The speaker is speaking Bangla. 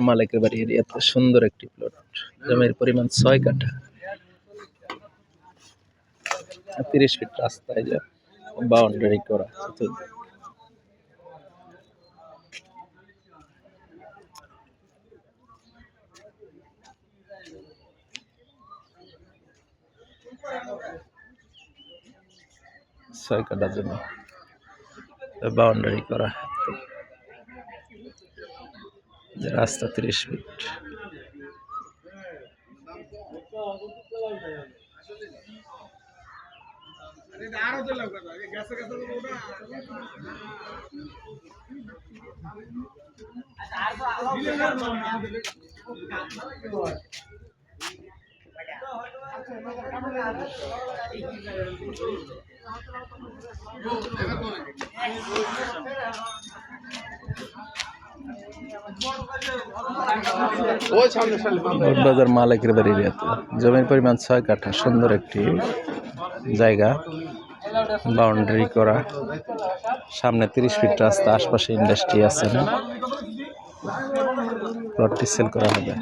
মালিকের বাড়ি এত সুন্দর একটি প্লট, জমির পরিমাণ ৬ কাঠা, ৩০ ফিট রাস্তায় যা বাউন্ডারি করা। ছয় কাঠা জমি বাউন্ডারি করা, রাস্তা ৩০ ফিট। বাজার মালিকের বাড়ির জমির পরিমাণ ৬ কাঠা, সুন্দর একটি জায়গা, বাউন্ডারি করা, সামনে ৩০ ফিট রাস্তা, আশপাশে ইন্ডাস্ট্রি আছে। প্লটটি সেল করা হবে।